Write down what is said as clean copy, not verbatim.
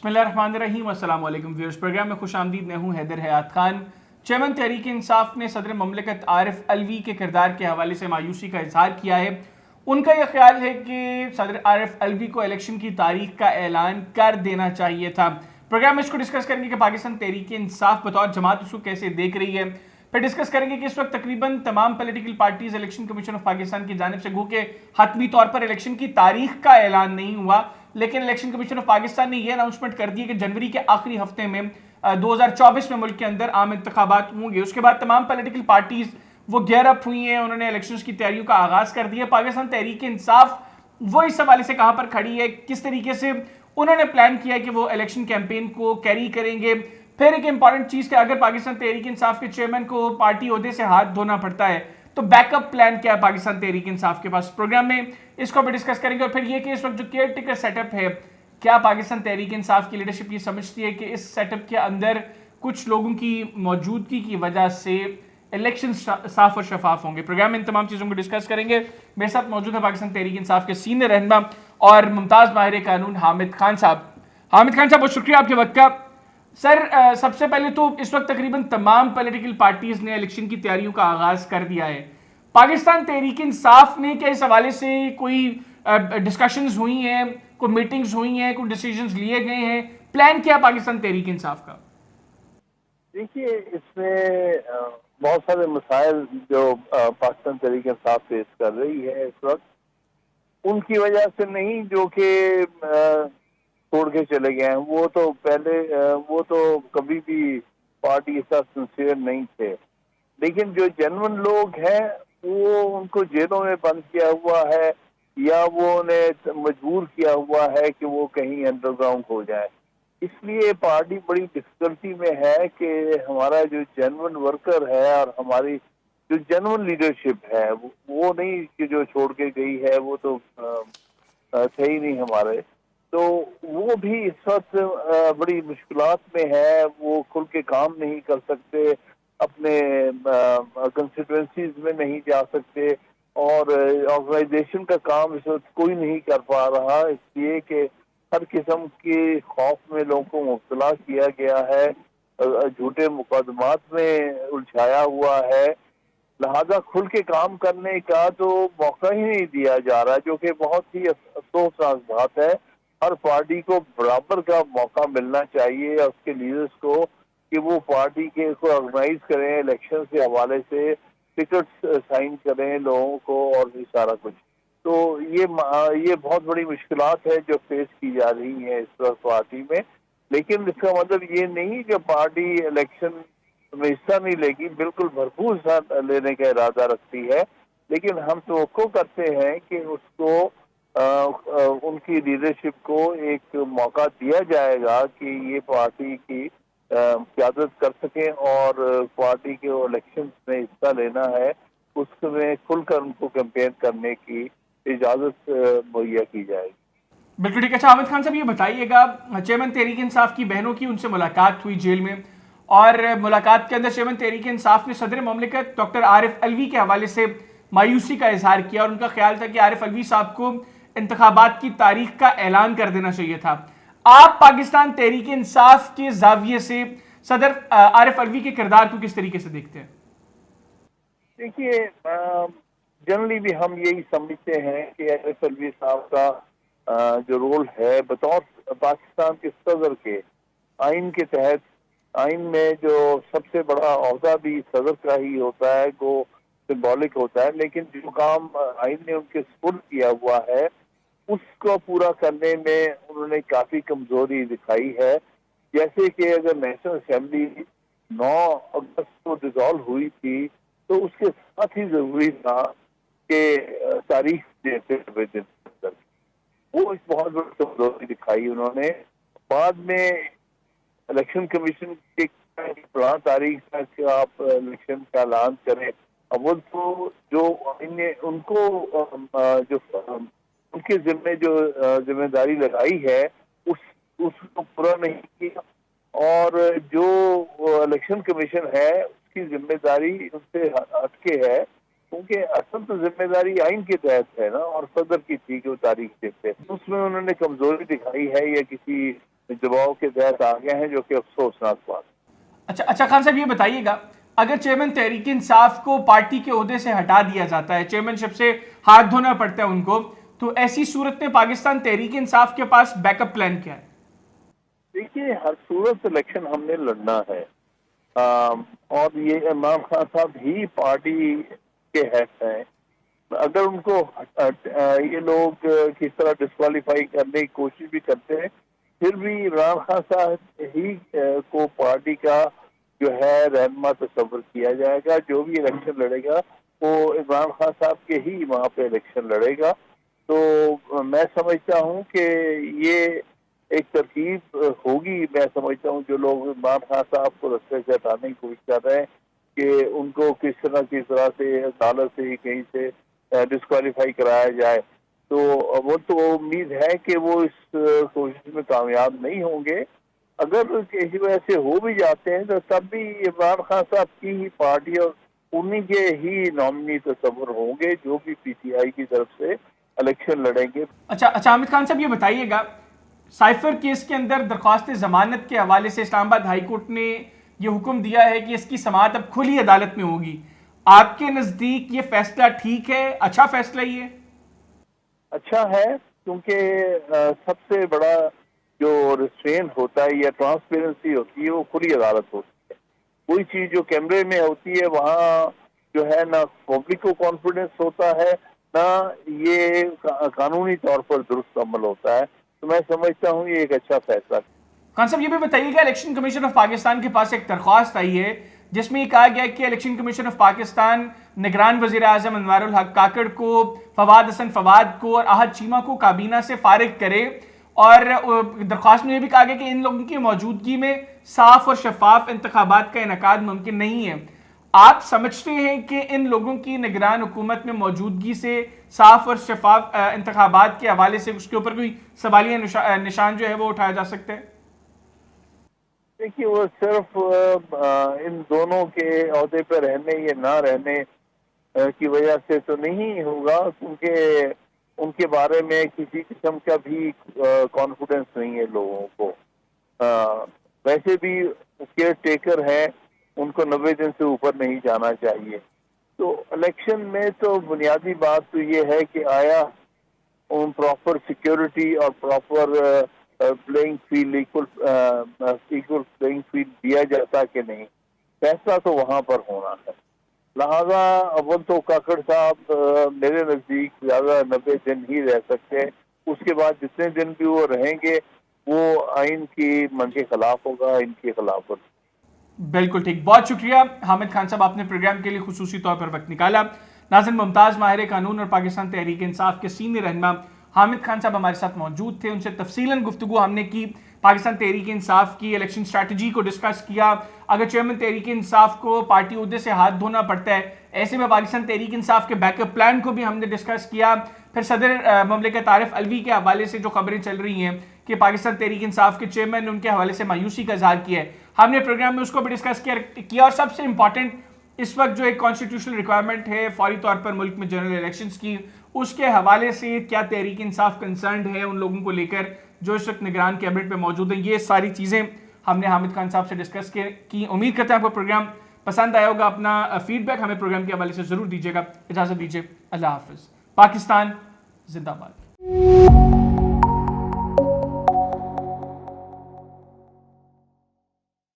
बिस्मिल्लाहिर्रहमानिर्रहीम। अस्सलाम वालेकुम व्यूअर्स, प्रोग्राम में खुश आमदीद। मैं हूँ हैदर हयात खान। चेयरमैन तहरीक इंसाफ ने सदर ममलिकत आरिफ अलवी के किरदार के हवाले से मायूसी का इजहार किया है। उनका यह ख्याल है कि सदर आरिफ अलवी को इलेक्शन की तारीख का ऐलान कर देना चाहिए था। प्रोग्राम में इसको डिस्कस करेंगे कि पाकिस्तान तहरीक इंसाफ बतौर जमात उसको कैसे देख रही है। फिर डिस्कस करेंगे कि इस वक्त तकरीबन तमाम political parties election commission of Pakistan की जानिब से गो के हतमी तौर पर इलेक्शन की तारीख का ऐलान नहीं हुआ, लेकिन इलेक्शन कमीशन ऑफ पाकिस्तान ने यह अनाउंसमेंट कर दी है कि जनवरी के आखिरी हफ्ते में 2024 में मुल्क के अंदर आम इंतखाबात होंगे। उसके बाद तमाम पॉलिटिकल पार्टीज वो गेयर अप हुई हैं, उन्होंने इलेक्शंस की तैयारियों का आगाज कर दिया। पाकिस्तान तहरीक इंसाफ वो इस हवाले से कहां पर खड़ी है, किस तरीके से उन्होंने प्लान किया है कि वो इलेक्शन कैंपेन को कैरी करेंगे। फिर एक इंपॉर्टेंट चीज कि अगर पाकिस्तान तहरीक इंसाफ के चेयरमैन को पार्टी ओहदे से हाथ धोना पड़ता है तो बैकअप प्लान क्या है पाकिस्तान तहरीक इंसाफ के पास। प्रोग्राम में इसको भी डिस्कस करेंगे। और फिर ये कि इस वक्त जो केयर टेकर सेटअप है, क्या पाकिस्तान तहरीक इंसाफ की लीडरशिप ये समझती है कि इस सेटअप के अंदर कुछ लोगों की मौजूदगी की वजह से इलेक्शन साफ और शफाफ होंगे। प्रोग्राम में इन तमाम चीज़ों को डिस्कस करेंगे। मेरे साथ मौजूद है पाकिस्तान तहरीक इंसाफ के सीनियर रहनुमा और मुमताज़ माहिर कानून हामिद खान साहब। हामिद खान साहब, बहुत शुक्रिया आपके वक्त का। सर, सबसे पहले तो इस वक्त तकरीबन तमाम पॉलिटिकल पार्टीज ने इलेक्शन की तैयारियों का आगाज कर दिया है। पाकिस्तान तहरीक इंसाफ ने क्या इस हवाले से कोई डिस्कशंस हुई हैं, कोई मीटिंग्स हुई हैं, कोई डिसीजंस लिए गए हैं? प्लान क्या पाकिस्तान तहरीक इंसाफ का? देखिए, इसमें बहुत सारे मसाइल जो पाकिस्तान तहरीक इंसाफ फेस कर रही है इस वक्त, उनकी वजह से नहीं जो कि छोड़ के चले गए हैं। वो तो पहले वो तो कभी भी पार्टी के साथ सिंसियर नहीं थे। लेकिन जो जेन्युइन लोग हैं वो उनको जेलों में बंद किया हुआ है या वो उन्हें मजबूर किया हुआ है कि वो कहीं अंडरग्राउंड हो जाए। इसलिए पार्टी बड़ी डिफिकल्टी में है कि हमारा जो जेन्युइन वर्कर है और हमारी जो जेन्युइन लीडरशिप है वो नहीं कि जो छोड़ के गई है, वो तो थे ही नहीं हमारे। तो वो भी इस वक्त बड़ी मुश्किलात में है। वो खुल के काम नहीं कर सकते, अपने कंस्टिट्यूएंसीज में नहीं जा सकते और ऑर्गेनाइजेशन का काम इस वक्त कोई नहीं कर पा रहा, इसलिए कि हर किस्म के खौफ में लोगों को मुब्तला किया गया है, झूठे मुकदमात में उलझाया हुआ है। लिहाजा खुल के काम करने का तो मौका ही नहीं दिया जा रहा, जो कि बहुत ही अफसोसनाक बात है। हर पार्टी को बराबर का मौका मिलना चाहिए और उसके लीडर्स को कि वो पार्टी के को ऑर्गेनाइज करें, इलेक्शन के हवाले से टिकट्स साइन करें लोगों को और भी सारा कुछ। तो ये बहुत बड़ी मुश्किलात है जो फेस की जा रही है इस वक्त पार्टी में। लेकिन इसका मतलब ये नहीं कि पार्टी इलेक्शन में हिस्सा नहीं लेगी, बिल्कुल भरपूर हिस्सा लेने का इरादा रखती है। लेकिन हम तवक्को करते हैं कि उसको उनकी लीडरशिप को एक मौका दिया जाएगा कि ये पार्टी की क़यादत कर सकें और पार्टी के इलेक्शन में हिस्सा लेना है, उसमें खुलकर उनको कैंपेन करने की इजाज़त मुहैया की जाएगी। बिल्कुल ठीक है। अच्छा, हामिद खान साहब, ये बताइएगा, चेयरमैन तहरीक इंसाफ की बहनों की उनसे मुलाकात हुई जेल में, और मुलाकात के अंदर चेयरमैन तहरीक इंसाफ ने सदर ममलिकत डॉक्टर आरिफ अलवी के हवाले से मायूसी का इजहार किया और उनका ख्याल था कि आरिफ अलवी साहब को इंतखाबात की तारीख का ऐलान कर देना चाहिए था। आप पाकिस्तान तहरीक इंसाफ के जाविये से सदर आरिफ अलवी के किरदार को किस तरीके से देखते हैं? देखिए, जनरली भी हम यही समझते हैं कि आरिफ अलवी साहब का जो रोल है बतौर पाकिस्तान के सदर के, आइन के तहत, आइन में जो सबसे बड़ा ओहदा भी सदर का ही होता है, वो सिंबॉलिक होता है। लेकिन जो काम आइन ने उनके सुपुर्द किया हुआ है उसको पूरा करने में उन्होंने काफी कमजोरी दिखाई है। जैसे कि अगर नेशनल असेंबली 9 अगस्त को डिसॉल्व हुई थी तो उसके साथ ही जरूरी था कि तारीख देते हुए दिन वो एक बहुत बड़ी कमजोरी दिखाई उन्होंने। बाद में इलेक्शन कमीशन के पुराना तारीख तक आप इलेक्शन का ऐलान करें, अब वो तो जो उनको जो उनके जिम्मे जो जिम्मेदारी लगाई है उसको पूरा नहीं किया, और जो इलेक्शन कमीशन है उसकी जिम्मेदारी उनसे हटके है, क्योंकि असल तो जिम्मेदारी आइन के तहत है ना, और सदर की थी कि वो तारीख देते। उसमें उन्होंने कमजोरी दिखाई है या किसी दबाव के तहत आ गए हैं, जो कि अफसोसनाक बात। अच्छा खान साहब, ये बताइएगा, अगर चेयरमैन तहरीक इंसाफ को पार्टी के ओहदे से हटा दिया जाता है, चेयरमैनशिप से हाथ धोना पड़ता है उनको, तो ऐसी सूरत में पाकिस्तान तहरीक इंसाफ के पास बैकअप प्लान क्या है? देखिए, हर सूरत इलेक्शन हमने लड़ना है, और ये इमरान खान साहब ही पार्टी के हेड हैं। अगर उनको ये लोग किस तरह डिस्क्वालीफाई करने की कोशिश भी करते हैं, फिर भी इमरान खान साहब ही को पार्टी का जो है रहनुमा तस्वर किया जाएगा। जो भी इलेक्शन लड़ेगा वो इमरान खान साहब के ही वहाँ पे इलेक्शन लड़ेगा। तो मैं समझता हूँ कि ये एक तरकीब होगी। मैं समझता हूँ जो लोग इमरान खान साहब को रास्ते से हटाने की कोशिश कर रहे हैं कि उनको किस तरह से अदालत से कहीं से डिस्क्वालीफाई कराया जाए, तो वो तो उम्मीद है कि वो इस कोशिश में कामयाब नहीं होंगे। अगर किसी वजह से हो भी जाते हैं तो तब भी इमरान खान साहब की ही पार्टी और उन्हीं के ही नॉमिनी तस्वर होंगे जो भी पीटीआई की तरफ से इलेक्शन लड़ेंगे। अच्छा हामिद खान साहब, ये बताइएगा, साइफर केस के अंदर दरख्वास्त जमानत के हवाले से इस्लामाबाद हाई कोर्ट ने ये हुक्म दिया है कि इसकी समाअत अब खुली अदालत में होगी। आपके नजदीक ये फैसला ठीक है, अच्छा फैसला ये? अच्छा है, क्योंकि सबसे बड़ा जो रिस्ट्रेन होता है या ट्रांसपेरेंसी होती है वो खुली अदालत होती है। कोई चीज जो कैमरे में होती है वहाँ जो है ना पब्लिक को कॉन्फिडेंस होता है, ना ये कानूनी तौर पर दुरुस्त अमल होता है। तो मैं समझता हूँ ये एक अच्छा फैसला। खान साहब, ये भी बताइएगा, इलेक्शन कमीशन ऑफ पाकिस्तान के पास एक दरख्वास्त आई है जिसमें ये कहा गया है कि इलेक्शन कमीशन ऑफ पाकिस्तान निगरान वजीर आजम अनवारुल हक काकड़ को, फवाद हसन फवाद को और आहद चीमा को काबीना से फारिग करे। और दरख्वास्त में ये भी कहा गया कि इन लोगों की मौजूदगी में साफ और शफाफ इंतखाबात का इनकाद मुमकिन नहीं है। आप समझते हैं कि इन लोगों की निगरान हुकूमत में मौजूदगी से साफ और शफाफ इंतखाबात के हवाले से उसके ऊपर कोई सवालिया निशान जो है वो उठाया जा सकता है? देखिए, वो सिर्फ इन दोनों के अहदे पर रहने या ना रहने की वजह से तो नहीं होगा, क्योंकि उनके बारे में किसी किस्म का भी कॉन्फिडेंस नहीं है लोगों को। वैसे भी केयर टेकर है, उनको 90 दिन से ऊपर नहीं जाना चाहिए। तो इलेक्शन में तो बुनियादी बात तो ये है कि आया उन प्रॉपर सिक्योरिटी और proper playing field, equal playing field दिया जाता कि नहीं, फैसला तो वहां पर होना है। लिहाजा अव्वल तो काकड़ साहब मेरे नजदीक ज्यादा 90 दिन ही रह सकते हैं। उसके बाद जितने दिन भी वो रहेंगे वो आइन की मन के खिलाफ होगा, इनके खिलाफ होगा। बिल्कुल ठीक, बहुत शुक्रिया हामिद खान साहब, आपने प्रोग्राम के लिए खुसूसी तौर पर वक्त निकाला। नाज़रीन, मुमताज़ माहिर कानून और पाकिस्तान तहरीक इंसाफ के सीनियर रहनुमा हामिद खान साहब हमारे साथ मौजूद थे। उनसे तफसीलन गुफ्तगू हमने की, पाकिस्तान तहरीक इंसाफ की इलेक्शन स्ट्रैटेजी को डिस्कस किया। अगर चेयरमैन तहरीक इंसाफ को पार्टी ओहदे से हाथ धोना पड़ता है, ऐसे में पाकिस्तान तहरीक इंसाफ के बैकअप प्लान को भी हमने डिस्कस किया। फिर सदर ममलिकत आरिफ अलवी के हवाले से जो खबरें चल रही हैं कि पाकिस्तान तहरीक इंसाफ के चेयरमैन ने उनके हवाले से मायूसी का इजहार किया है, हमने प्रोग्राम में उसको भी डिस्कस किया। और सबसे इंपॉर्टेंट, इस वक्त जो एक कॉन्स्टिट्यूशनल रिक्वायरमेंट है फौरी तौर पर मुल्क में जनरल इलेक्शंस की, उसके हवाले से क्या तहरीक इंसाफ कंसर्न है उन लोगों को लेकर जो इस वक्त निगरान कैबिनेट में मौजूद हैं। ये सारी चीज़ें हमने हामिद खान साहब से डिस्कस की। उम्मीद करते हैं आपको प्रोग्राम पसंद आया होगा। अपना फीडबैक हमें प्रोग्राम के हवाले से ज़रूर दीजिएगा। इजाज़त दीजिए, अल्लाह हाफिज़। पाकिस्तान जिंदाबाद।